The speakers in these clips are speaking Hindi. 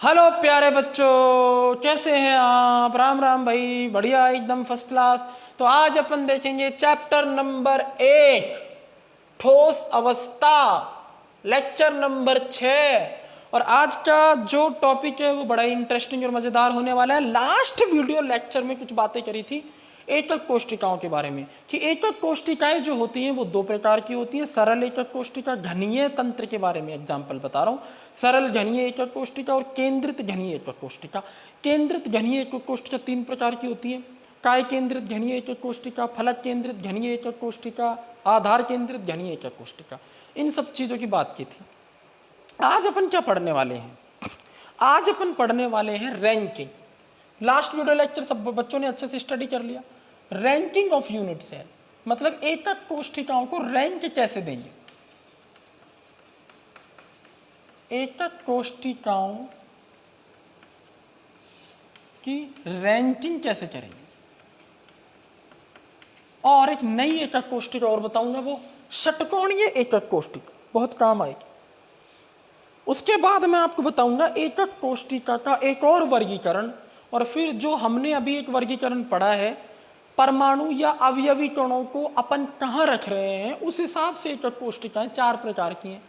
हेलो प्यारे बच्चों, कैसे हैं आप? राम राम भाई, बढ़िया एकदम फर्स्ट क्लास। तो आज अपन देखेंगे चैप्टर नंबर 1 ठोस अवस्था, लेक्चर नंबर 6। और आज का जो टॉपिक है वो बड़ा ही इंटरेस्टिंग और मज़ेदार होने वाला है। लास्ट वीडियो लेक्चर में कुछ बातें करी थी एकक कोष्टिकाओं के बारे में कि एकक कोष्टिकाएं जो होती हैं वो दो प्रकार की होती हैं। सरल एकक कोष्टिका, घनीय तंत्र के बारे में एग्जाम्पल बता रहा हूँ। सरल घनीय एकक कोष्टिका और केंद्रित घनीय एकक कोष्टिका। केंद्रित घनीय एकक कोष्टिका 3 प्रकार की होती है। काय केंद्रित घनीय एकक कोष्टिका, फलक केंद्रित घनीय एकक कोष्टिका, आधार केंद्रित घनीय एकक कोष्टिका। इन सब चीज़ों की बात की थी। आज अपन क्या पढ़ने वाले हैं? आज अपन पढ़ने वाले हैं रैंकिंग। लास्ट वीडियो लेक्चर सब बच्चों ने अच्छे से स्टडी कर लिया। रैंकिंग ऑफ यूनिट सेल, मतलब एकक कोष्टिकाओं को रैंक कैसे देंगे, एकक कोष्टिकाओं की रैंकिंग कैसे करेंगे। और एक नई एकक कोष्टिका और बताऊंगा, वो षटकोणीय एकक कोष्टिका, बहुत काम आएगी। उसके बाद मैं आपको बताऊंगा एकक कोष्टिका का एक और वर्गीकरण, और फिर जो हमने अभी एक वर्गीकरण पढ़ा है परमाणु या अवयवी कणों को अपन कहाँ रख रहे हैं, उस हिसाब से एकक कोष्टिकाएं 4 प्रकार की हैं।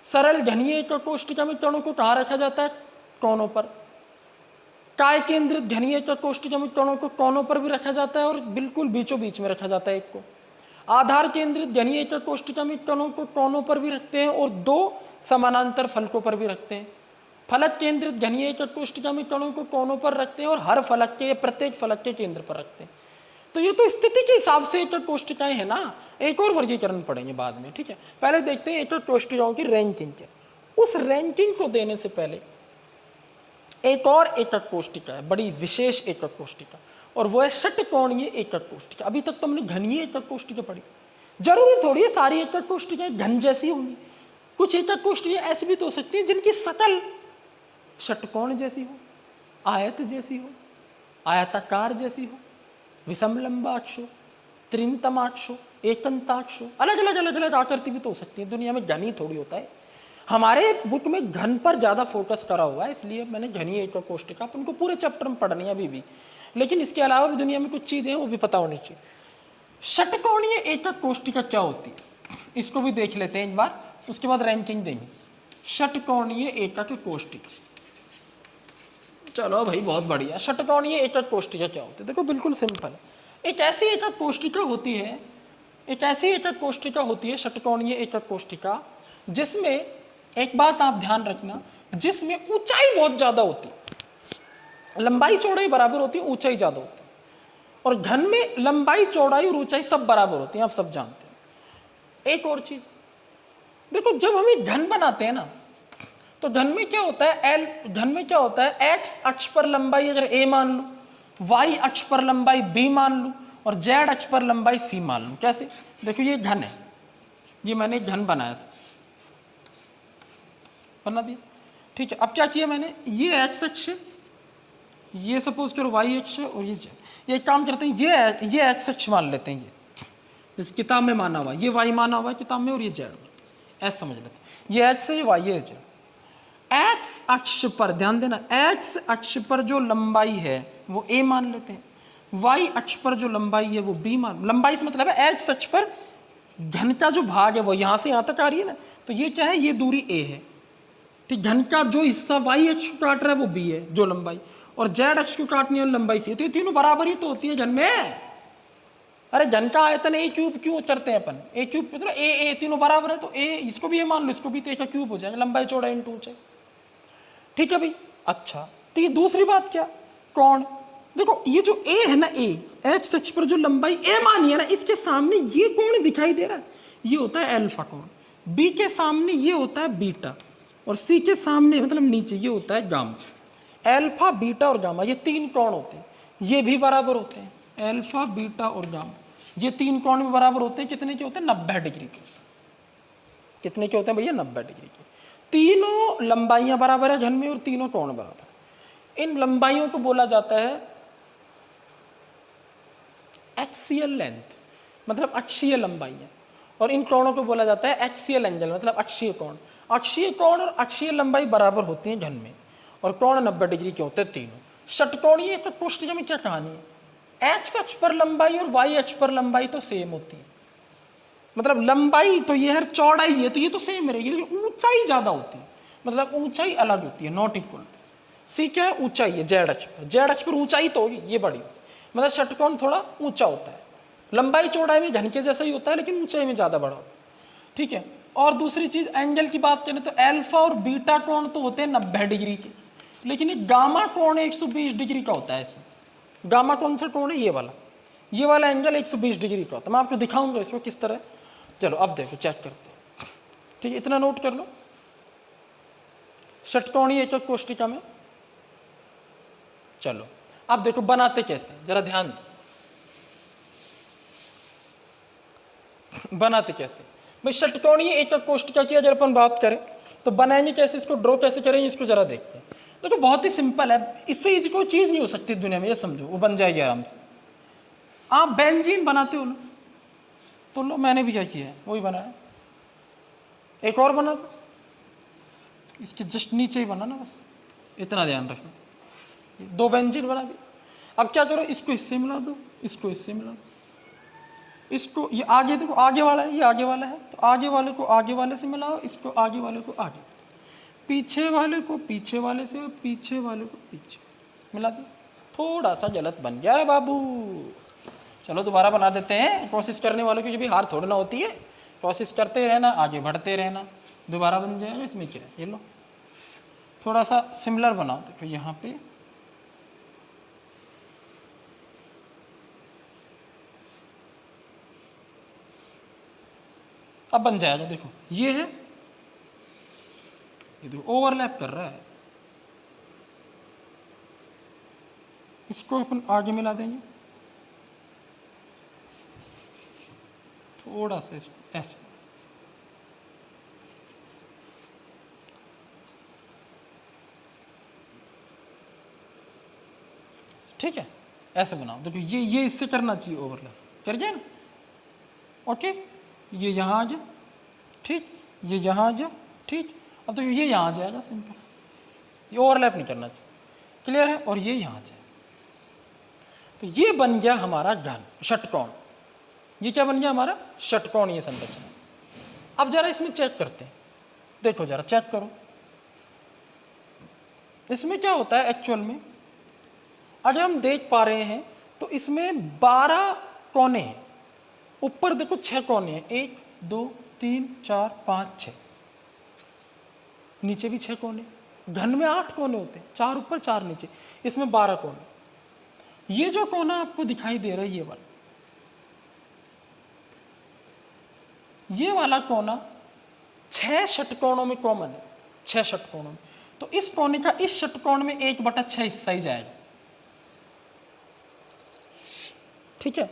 सरल घनीय एकक कोष्टिका में कणों को कहाँ रखा जाता है? कोनों पर। काय केंद्रित घनीय एकक कोष्टिका में कणों को कोनों पर भी रखा जाता है और बिल्कुल बीचों बीच में रखा जाता है एक को। आधार केंद्रित घनीय एकक कोष्टिका में कणों को कोनों पर भी रखते हैं और 2 समानांतर फलकों पर भी रखते हैं। फलक केंद्रित घनीय एकक कोष्टिका में कणों को कोनों पर रखते हैं और हर फलक के, प्रत्येक फलक के केंद्र पर रखते हैं। तो ये तो स्थिति के हिसाब से एकक कोष्टिकाएं है ना। एक और वर्गीकरण पढ़ेंगे बाद में, ठीक है। पहले देखते हैं एकक कोष्टिकाओं की रैंकिंग क्या। उस रैंकिंग को देने से पहले एक और एकक कोष्टिका है, बड़ी विशेष एकक कोष्टिका, और वो है षटकोणीय एकक कोष्टिका। अभी तक तो हमने घनीय एकक कोष्टिका पढ़ी। जरूरी थोड़ी है सारी एकक कोष्टिकाएं घन जैसी होंगी। कुछ एकक कोष्टिकाएं ऐसी भी तो हो सकती हैं जिनकी शकल षटकोण जैसी हो, आयत जैसी हो, आयताकार जैसी हो, विषम लंबाक्ष हो, त्रिनतमाक्ष हो, एकंताक्ष हो, अलग अलग आकृति भी तो हो सकती है। दुनिया में घन ही थोड़ी होता है। हमारे बुक में घन पर ज़्यादा फोकस करा हुआ है, इसलिए मैंने घनीय एकक कोष्टिका अपन को पूरे चैप्टर में पढ़नी है अभी भी, लेकिन इसके अलावा भी दुनिया में कुछ चीज़ें हैं वो भी पता होनी चाहिए। षटकोणीय एकक कोष्टिका क्या होती है इसको भी देख लेते हैं एक बार, उसके बाद रैंकिंग देंगे। षटकोणीय एकक कोष्टिका, चलो भाई बहुत बढ़िया। षटकोणीय एकक कोष्टिका क्या होती है? देखो बिल्कुल सिंपल है। एक ऐसी एकक कोष्टिका होती है, एक ऐसी एकक कोष्टिका होती है षटकोणीय एकक कोष्टिका, जिसमें एक बात आप ध्यान रखना, जिसमें ऊंचाई बहुत ज्यादा होती है। लंबाई चौड़ाई बराबर होती है, ऊंचाई ज्यादा होती है। और घन में लंबाई चौड़ाई और ऊंचाई सब बराबर होती है, आप सब जानते हैं। एक और चीज देखो, जब हम एक घन बनाते हैं ना, तो घन में क्या होता है, घन में क्या होता है, एक्स अक्ष पर लंबाई अगर ए मान लूं, वाई अक्ष पर लंबाई बी मान लूं और जेड अक्ष पर लंबाई सी मान लूं। कैसे? देखो ये घन है, ये मैंने एक घन बनाया, बना दिया, ठीक है। अब क्या किया मैंने, ये एक्स अक्ष, ये सपोज करो वाई अक्ष और ये जेड। ये काम करते हैं, ये एक्स अक्ष मान लेते हैं, ये जैसे किताब में माना हुआ, ये वाई माना हुआ है किताब में, और ये जेड ऐसा समझ लेते हैं। ये एक्स है, ये वाई है, जेड। एक्स अक्ष पर ध्यान देना, एक्स अक्ष पर जो लंबाई है वो ए मान लेते हैं, वाई अक्ष पर जो लंबाई है वो बी मान। लंबाई से मतलब है एक्स अक्ष पर घन का जो भाग है वो यहाँ से यहाँ तक आ रही है ना, तो ये क्या है, ये दूरी ए है, ठीक। घन का जो हिस्सा वाई अक्ष को काट रहा है वो बी है जो लंबाई, और जेड अक्ष को काटने वाली लंबाई सी है। तो ये तीनों बराबर ही तो होती है घन में। अरे घन का आयतन ए क्यूब क्यों करते हैं अपन, ए क्यूब मतलब ए तीनों बराबर है, तो ए इसको भी ए मान लो, इसको भी, तो ए का क्यूब हो जाएगा, लंबाई चौड़ाई इंटू ऊंचाई, ठीक है भाई। अच्छा, तो ये दूसरी बात क्या, कोण। देखो ये जो ए है ना, ए एक्स अक्ष पर जो लंबाई ए मानी है ना, इसके सामने ये कोण दिखाई दे रहा है, ये होता है अल्फा कोण। बी के सामने ये होता है बीटा, और सी के सामने मतलब नीचे ये होता है गामा। अल्फा, बीटा और गामा ये 3 कोण होते हैं, ये भी बराबर होते हैं। अल्फा, बीटा और गामा ये 3 कोण भी बराबर होते हैं। कितने के होते हैं? 90 डिग्री के। कितने के होते हैं भैया? 90 डिग्री के। तीनों लंबाइयां बराबर है घन में और तीनों कोण बराबर है। इन लंबाइयों को बोला जाता है एक्सियल लेंथ, मतलब अक्षीय लंबाइयां, और इन कोणों को बोला जाता है एक्सियल एंगल, मतलब अक्षीय कोण। अक्षीय कोण और अक्षीय लंबाई बराबर होती हैं घन में, और कोण 90 डिग्री के होते हैं तीनों। षटकोणीय एकक कोष्टिका में क्या कहानी है, एक्स अक्ष पर लंबाई और वाई अक्ष पर लंबाई तो सेम होती है, मतलब लंबाई तो ये है, चौड़ाई है तो ये तो सेम रहेगी, लेकिन ऊंचाई ज्यादा होती है, मतलब ऊंचाई अलग होती है, नॉट इक्वल। सी क्या है, ऊंचाई है, जेड अक्ष पर, जेड अक्ष पर ऊंचाई तो होगी, ये बड़ी होती है, मतलब षटकोण थोड़ा ऊंचा होता है, लंबाई चौड़ाई में घन के जैसा ही होता है लेकिन ऊंचाई में ज्यादा बड़ा होता है, ठीक है। और दूसरी चीज एंगल की बात करें तो अल्फा और बीटा कोण तो होते हैं 90 डिग्री के, लेकिन ये गामा कोण 120 डिग्री का होता है। इसमें गामा कौन सा कोण है, ये वाला एंगल 120 डिग्री का होता है। मैं आपको दिखाऊंगा इसको किस तरह। चलो अब देखो, चेक करते हैं, ठीक है, इतना नोट कर लो। षटकोणीय एकक कोष्टिका में चलो अब देखो बनाते कैसे, जरा ध्यान दो, बनाते कैसे भाई। षटकोणीय एकक कोष्टिका की अगर अपन बात करें तो बनाएंगे कैसे, इसको ड्रॉ कैसे करेंगे, इसको जरा देखते हैं। देखो बहुत ही सिंपल है, इससे इजी कोई चीज नहीं हो सकती दुनिया में, ये समझो, वो बन जाएगी आराम से। आप बेंजीन बनाते हो लो, तो लो, मैंने भी क्या किया है, वही बनाया। एक और बना था, इसके जस्ट नीचे ही बना ना, बस इतना ध्यान रखना। 2 बेंजीन बना दी। अब क्या करो, इसको इससे मिला दो, इसको इससे मिला दो, इसको ये आगे देखो, आगे वाला है, ये आगे वाला है, तो आगे वाले को आगे वाले से मिलाओ, इसको आगे वाले को आगे, पीछे वाले को पीछे वाले से, पीछे वाले को पीछे मिला दो। थोड़ा सा गलत बन गया है बाबू, चलो दोबारा बना देते हैं। कोशिश करने वालों की भी हार थोड़ी ना होती है, कोशिश करते रहना, आगे बढ़ते रहना, दोबारा बन जाएगा। इसमें क्या है, ये लो, थोड़ा सा सिमिलर बनाओ। देखो यहाँ पे अब बन जाएगा। देखो ये है, ये देखो ओवरलैप कर रहा है, इसको अपन आगे मिला देंगे, थोड़ा सा इसको ऐसे, ठीक है, ऐसे बनाओ। देखो ये इससे करना चाहिए, ओवरलैप कर गया ना, ओके। ये यहाँ आ गया, ठीक, ये यहाँ आ गया, ठीक। अब तो ये यहाँ आ जाएगा, सिंपल, ये ओवरलैप नहीं करना चाहिए, क्लियर है। और ये यहाँ आ जाए, तो ये बन गया हमारा घन षटकोण। ये क्या बन गया हमारा, षटकोणीय संरचना। अब जरा इसमें चेक करते हैं, देखो जरा चेक करो, इसमें क्या होता है एक्चुअल में। अगर हम देख पा रहे हैं तो इसमें 12 कोने हैं, ऊपर देखो 6 कोने हैं, 1 2 3 4 5 6, नीचे भी 6 कोने। घन में 8 कोने होते हैं, 4 ऊपर 4 नीचे, इसमें 12 कोने। ये जो कोना आपको दिखाई दे रहा है, ये वाला कोना 6 षटकोणों में कॉमन है, 6 षटकोणों में। तो इस कोने का इस षटकोण में 1/6 हिस्सा ही जाएगा, ठीक है,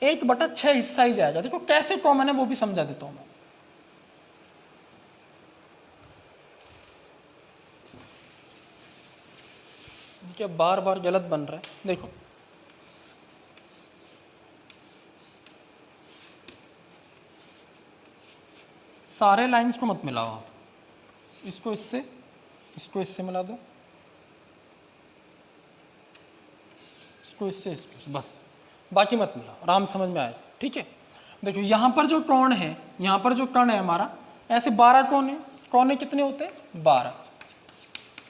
1/6 हिस्सा ही जाएगा। देखो कैसे कॉमन है वो भी समझा देता हूं मैं। क्या बार बार गलत बन रहा है, देखो सारे लाइंस को मत मिलाओ आप, इसको इससे मिला दो, इसको इससे, बस, बाकी मत मिलाओ, आराम समझ में आए, ठीक है। देखो यहाँ पर जो कोण है, यहाँ पर जो कण है हमारा, ऐसे 12 कोने, कोने कितने होते हैं, 12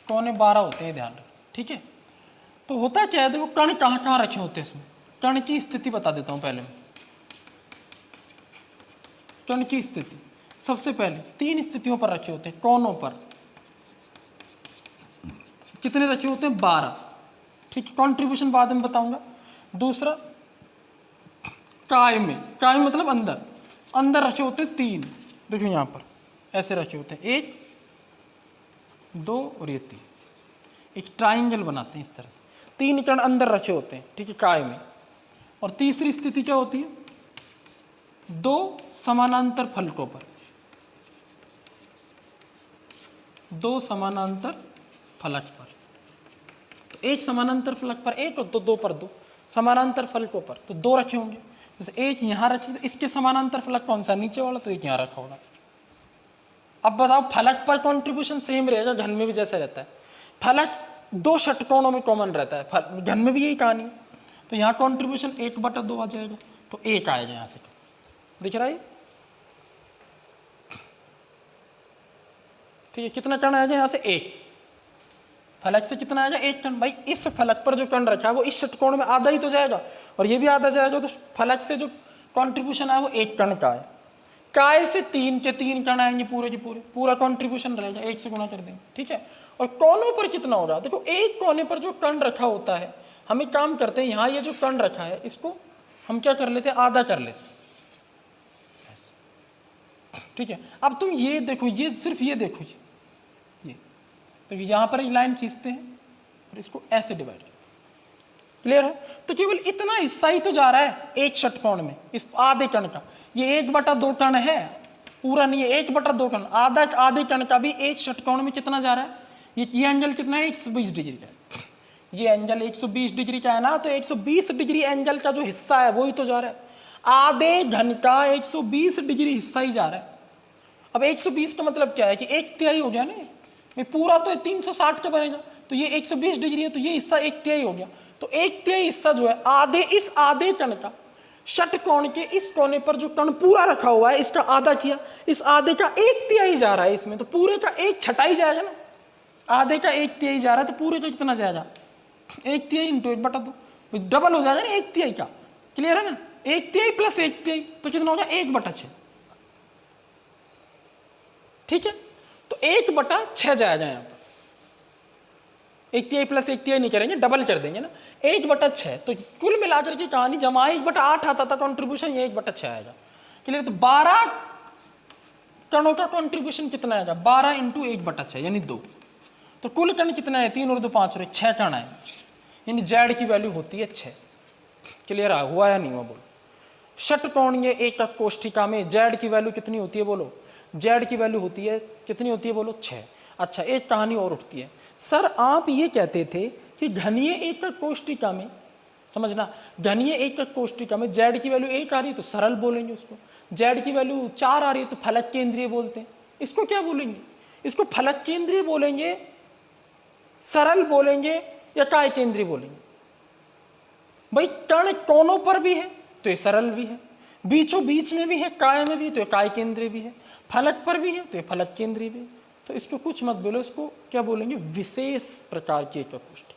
कोने 12 होते हैं, ध्यान रखें, ठीक है। तो होता क्या है, देखो कण कहाँ कहाँ रखे होते हैं, इसमें कण की स्थिति बता देता हूँ पहले। कण की स्थिति सबसे पहले 3 स्थितियों पर रखे होते हैं, कोनों पर कितने रखे होते हैं, 12, ठीक है। कॉन्ट्रीब्यूशन बाद में बताऊंगा। दूसरा काय में मतलब अंदर रखे होते हैं 3, देखो यहाँ पर ऐसे रखे होते हैं, 1 2 और ये 3, एक ट्राइंगल बनाते हैं इस तरह से, 3 कण अंदर रखे होते हैं, ठीक है, काय में। और तीसरी स्थिति क्या होती है, 2 समानांतर फलकों पर, 2 समानांतर फलक पर, तो एक समानांतर फलक पर 1 और 2 पर 2 समानांतर फलकों पर, तो 2 रखे होंगे। जैसे एक यहाँ रखी, तो इसके समानांतर फलक कौन सा, नीचे वाला, तो एक यहाँ रखा होगा। अब बताओ फलक पर कॉन्ट्रीब्यूशन सेम रहेगा, घन में भी जैसे रहता है। फलक दो षटकोणों में कॉमन रहता है, घन में भी यही कहानी है। तो यहाँ कॉन्ट्रीब्यूशन 1/2 आ जाएगा, तो 1 आएगा यहाँ से, दिख रहा है? ठीक है, कितना कण आएगा यहाँ से? 1। फलक से कितना आएगा? 1 कण। भाई इस फलक पर जो कण रखा है वो इस षटकोण में आधा ही तो जाएगा, और ये भी आधा जाएगा, तो फलक से जो कॉन्ट्रीब्यूशन है वो 1 कण का है। काय से 3 के 3 कण आएंगे पूरे के पूरे, पूरा कॉन्ट्रीब्यूशन रहेगा, 1 से गुणा कर देंगे, ठीक है। और कोनों पर कितना होगा? देखो एक कोने पर जो कण रखा होता है, हम एक काम करते हैं, यहाँ ये जो कण रखा है इसको हम क्या कर लेते हैं? आधा कर लेते हैं, ठीक है। अब तुम ये देखो, ये सिर्फ ये देखो, ये तो यहाँ पर एक लाइन खींचते हैं और इसको ऐसे डिवाइड करते हैं, क्लियर है? तो केवल इतना हिस्सा ही तो जा रहा है एक षटकोण में, इस आधे कण का। ये 1/2 कण है, पूरा नहीं है, 1/2 कण। आधे कण का भी एक षटकोण में कितना जा रहा है? ये एंगल कितना है? 120 डिग्री का है। ये एंगल 120 डिग्री का है ना, तो 120 डिग्री एंगल का जो हिस्सा है वही तो जा रहा है। आधे घन का 120 डिग्री हिस्सा ही जा रहा है। अब 120 का मतलब क्या है कि 1/3 हो गया ना, ये पूरा तो 360 का बनेगा, तो ये 120 डिग्री है, तो ये हिस्सा 1/3 हो गया। तो 1/3 हिस्सा जो है इस आधे कण का, षटकोण के इस कोने पर जो कण पूरा रखा हुआ है इसका आधा किया, इस आधे का 1/3 जा रहा है इसमें, तो पूरे का 1/6 जाएगा ना। आधे का 1/3 जा रहा है, तो पूरे का कितना जाएगा? 1/3 × 1/2, डबल हो जाएगा ना 1/3 का, क्लियर है ना? 1/3 + 1/3 तो कितना होगा? 1/6, ठीक है। तो 1/6 जाएगा यहाँ पर, 1/3 + 1/3 नहीं करेंगे, डबल कर देंगे ना, 1/6। तो कुल मिलाकर की कहानी जमा 1/8 आता था कॉन्ट्रीब्यूशन, ये 1/6 आएगा, क्लियर? तो 12 कणों का कॉन्ट्रीब्यूशन कितना आएगा? 12 × 1/6 यानी 2। तो कुल कण कितना है? 3 और 2 5 और 6 कण है, यानी जेड की वैल्यू होती है 6। क्लियर हुआ या नहीं हुआ? बोलो। षटकोणीय एकक कोष्ठिका में जेड की वैल्यू कितनी होती है? बोलो। जेड की वैल्यू होती है कितनी होती है? बोलो 6। अच्छा, एक कहानी और उठती है, सर आप ये कहते थे कि घनीय एकक कोष्ठिका में, समझना, घनीय एकक कोष्ठिका में जेड की वैल्यू 1 आ रही है तो सरल बोलेंगे उसको, जेड की वैल्यू 4 आ रही है तो फलक केंद्रीय बोलते हैं। इसको क्या बोलेंगे? इसको फलक केंद्रीय बोलेंगे, सरल बोलेंगे, या काय केंद्रीय बोलेंगे? भाई कण कोनों पर भी है तो ये सरल भी है, बीचों बीच में भी है, काय में भी, तो ये काय केंद्रीय भी है, फलक पर भी है तो ये फलक केंद्रीय भी है। तो इसको कुछ मत बोलो, इसको क्या बोलेंगे? विशेष प्रकार की एकक कोष्ठिका,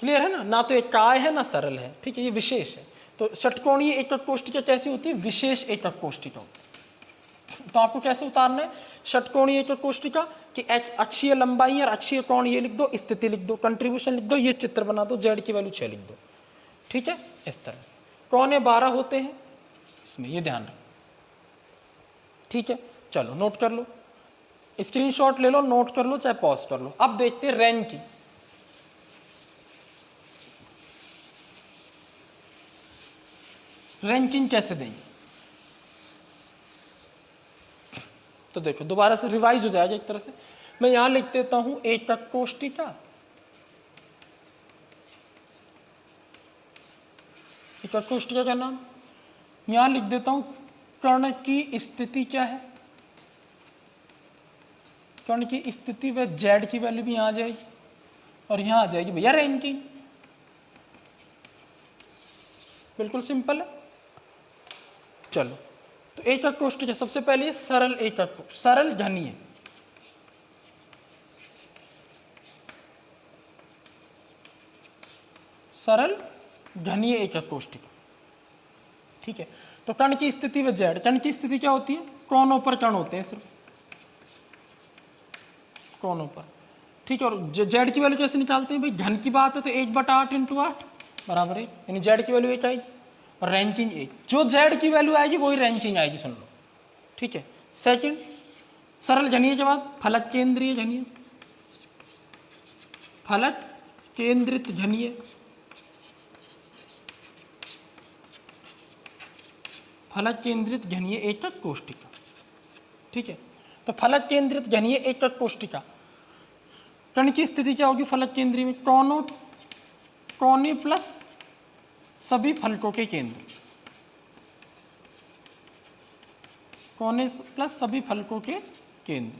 क्लियर है ना? ना तो एक काय है ना सरल है, ठीक है, ये विशेष है। तो षटकोणीय एकक कोष्ठिका कैसी होती है? विशेष एकक कोष्ठिका होती है। तो आपको कैसे उतारना है षटकोणीय एकक कोष्ठिका? कि अक्षीय लंबाई और अक्षीय कोण ये लिख दो, स्थिति लिख दो, कंट्रीब्यूशन लिख दो, ये चित्र बना दो, जेड की वैल्यू 6 लिख दो, ठीक है, इस तरह से। कोने 12 होते हैं इसमें, ये ध्यान रखो, ठीक है। चलो नोट कर लो, स्क्रीनशॉट ले लो, नोट कर लो, चाहे पॉज कर लो। अब देखते हैं रैंकिंग। रैंकिंग कैसे देंगे? तो देखो दोबारा से रिवाइज हो जाएगा एक तरह से। मैं यहां लिख देता हूं एकक कोष्ठिका, एकक कोष्ठिका का नाम यहां लिख देता हूं, कण की स्थिति क्या है? कण की स्थिति व जेड की वैल्यू भी यहां आ जाएगी, और यहां आ जाएगी भैया रैंकिंग। बिल्कुल सिंपल है। चलो, तो एकक कोष्ठिका सबसे पहले सरल एकक, सरल घनीय, सरल घनीय एकक कोष्ठिका, ठीक है। तो कण की स्थिति व जेड, कण की स्थिति क्या होती है? कोनों पर कण होते हैं, सिर्फ कोनों पर, ठीक है। और जेड की वैल्यू कैसे निकालते हैं? भाई घन की बात है तो 1/8 × 8 बराबर 1, यानी जेड की वैल्यू 1 आएगी, और रैंकिंग 1। जो जेड की वैल्यू आएगी वही रैंकिंग आएगी, सुन लो, ठीक है। सेकंड, सरल घनीय के बाद फलक केंद्रीय घनीय, फलक केंद्रित घनीय, फलक केंद्रित घनीय एकक कोष्ठिका, ठीक है। तो फलक केंद्रित घनीय एकक कोष्ठिका, कण की स्थिति क्या होगी फलक केंद्रीय में? कोने प्लस सभी फलकों के केंद्र, कोने प्लस सभी फलकों के केंद्र।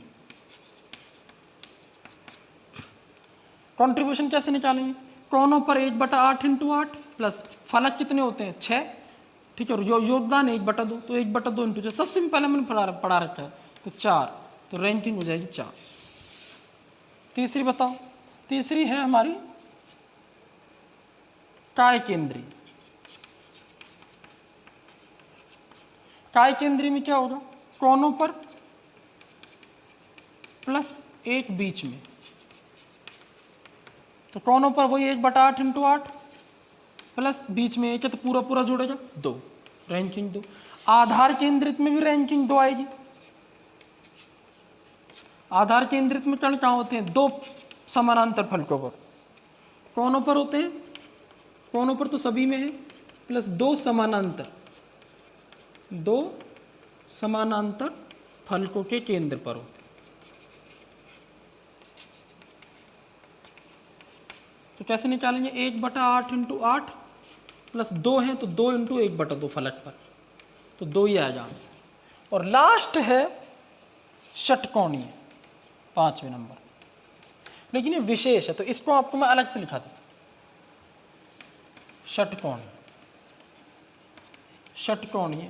कंट्रीब्यूशन कैसे निकालेंगे, कोनों पर 1/8 इंटू 8 प्लस फलक कितने होते हैं 6, ठीक है, और योगदान 1/2, तो 1/2 इंटू 6, सबसे पहले मैंने पढ़ा रखा है, तो 4, तो रैंकिंग हो जाएगी 4। तीसरी बताओ, तीसरी है हमारी काय केंद्री। काय केंद्री में क्या होगा, कोनों पर प्लस 1 बीच में, तो कोनों पर वही 1/8 इंटू 8 प्लस बीच में 1 है, तो पूरा पूरा जुड़ेगा 2, रैंकिंग 2। आधार केंद्रित में भी रैंकिंग 2 आएगी। आधार केंद्रित में कण कहाँ होते हैं, 2 समानांतर फलकों पर, कोनों पर होते हैं, कोनों पर तो सभी में है, प्लस 2 समानांतर फलकों के केंद्र पर होते हैं। तो कैसे निकालेंगे, 1/8 इंटू 8 प्लस 2 है, तो 2 इंटू 1/2 फलक पर, तो 2 ही आएगा आंसर। और लास्ट है षटकोणीय, 5वें नंबर, लेकिन ये विशेष है, तो इसको आपको मैं अलग से लिखा दूं, षटकोणीय। षटकोणीय,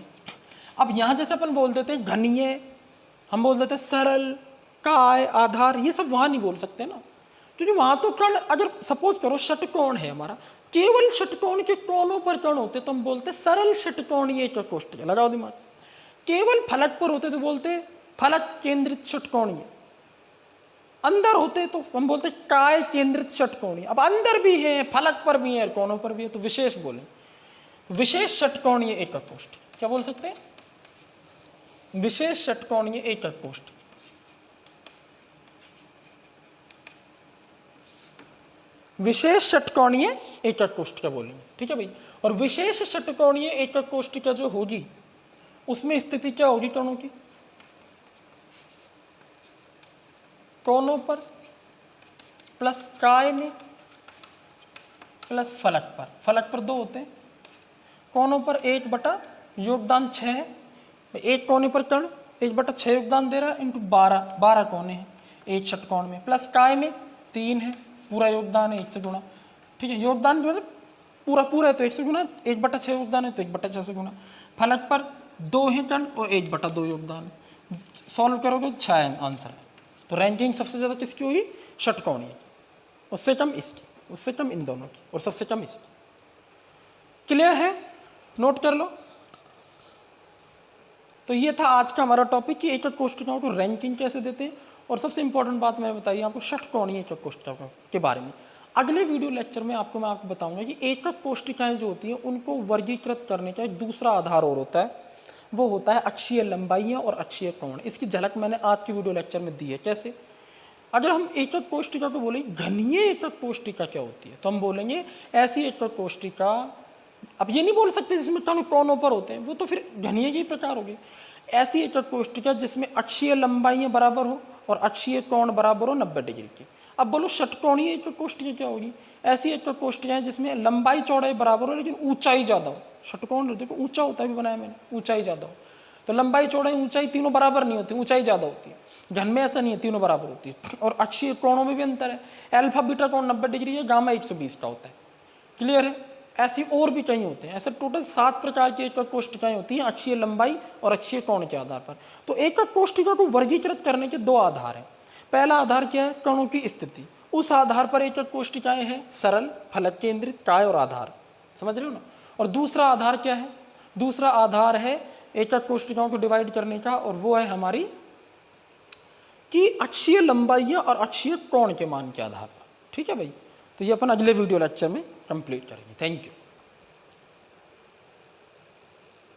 अब यहां जैसे अपन बोल देते हैं घनीय, हम बोल देते हैं सरल, काय, आधार, ये सब वहां नहीं बोल सकते ना, क्योंकि वहां तो कण, अगर सपोज करो षटकोण है हमारा, केवल षटकोण के कोनों पर कण होते तो हम बोलते सरल षटकोणीय कोष्ठक, लगाओ दिमाग। केवल फलक पर होते तो बोलते फलक केंद्रित षटकोणीय, अंदर होते तो हम बोलते काय केंद्रित षटकोणीय। अब अंदर भी है, फलक पर भी है, कोनों पर भी है, तो विशेष बोले, विशेष षटकोणीय एकक कोष्ठक, क्या बोल सकते हैं, विशेष षटकोणीय एकक कोष्ठक। विशेष षटकोणीय एकक कोष्ठिका बोलेंगे, ठीक है भाई। और विशेष षटकोणीय एकक कोष्ठिका जो होगी उसमें स्थिति क्या होगी कणों की, कोनों पर प्लस काय में प्लस फलक पर, फलक पर 2 होते हैं, कोनों पर 1 योगदान 6 है, एक कोने पर कण 1/6 योगदान दे रहा है, इंटू 12 कोने हैं एक षटकोण में, प्लस काय में 3 है, पूरा योगदान है 1 से गुणा, ठीक है, योगदान मतलब पूरा है तो 1 से गुणा, 1/6 योगदान है तो 1/6 से गुणा, फलक पर 2 है कण और 1/2 योगदान है, सॉल्व करोगे तो 6 आंसर है। तो रैंकिंग सबसे ज़्यादा किसकी होगी, षटकोणीय, उससे कम इसकी, उससे कम इन दोनों की, और सबसे कम इसकी। क्लियर है, नोट कर लो। तो ये था आज का हमारा टॉपिक कि एकक कोष्ठिकाओं को रैंकिंग कैसे देते हैं, और सबसे इंपॉर्टेंट बात मैंने बताई आपको षटकोणीय एकक कोष्ठिकाओं के बारे में। अगले वीडियो लेक्चर में मैं आपको बताऊंगा कि एकक कोष्ठिकाएं जो होती हैं उनको वर्गीकृत करने का एक दूसरा आधार और होता है, वो होता है अक्षीय लंबाइयाँ और अक्षीय कोण। इसकी झलक मैंने आज की वीडियो लेक्चर में दी है। कैसे, अगर हम एकक कोष्ठिका को बोले घनीय एकक कोष्ठिका क्या होती है, तो हम बोलेंगे ऐसी एकक कोष्ठिका, अब ये नहीं बोल सकते जिसमें कण कोनों पर होते हैं, वो तो फिर घनीय के प्रकार हो गए। ऐसी एकक कोष्ठिका जिसमें अक्षीय लंबाइयाँ बराबर हो और अक्षीय कोण बराबर हो 90 डिग्री के। अब बोलो षटकोणीय एकक कोष्ठिका क्या होगी, ऐसी एकक कोष्ठिकाएं जिसमें लंबाई चौड़ाई बराबर हो लेकिन ऊंचाई ज़्यादा हो। षटकोण देखो ऊंचा होता है, भी बनाया मैंने, ऊंचाई ज़्यादा हो, तो लंबाई चौड़ाई ऊंचाई तीनों बराबर नहीं होती, ऊंचाई ज़्यादा होती है। घन में ऐसा नहीं है, तीनों बराबर होती है। और अक्षीय कोणों में भी अंतर है, अल्फा बीटा कोण 90 डिग्री है, गामा 120 का होता है। क्लियर है, ऐसी और भी कई होते हैं। ऐसे टोटल 7 प्रकार की एकक कोष्ठिकाएं होती हैं अक्षीय लंबाई और अक्षीय कोण के आधार पर। तो एकक कोष्ठिका को वर्गीकृत करने के 2 आधार हैं। पहला आधार क्या है, कणों की स्थिति, उस आधार पर एकक कोष्ठिकाएं हैं सरल, फलक केंद्रित, काय और आधार, समझ रहे हो ना। और दूसरा आधार क्या है, दूसरा आधार है एकक कोष्ठिकाओं को डिवाइड करने का, और वो है हमारी कि अक्षीय लंबाइयाँ और अक्षीय कोण के मान के आधार पर। ठीक है भाई, तो ये अपन अगले वीडियो लेक्चर में कंप्लीट करेंगे। Thank you.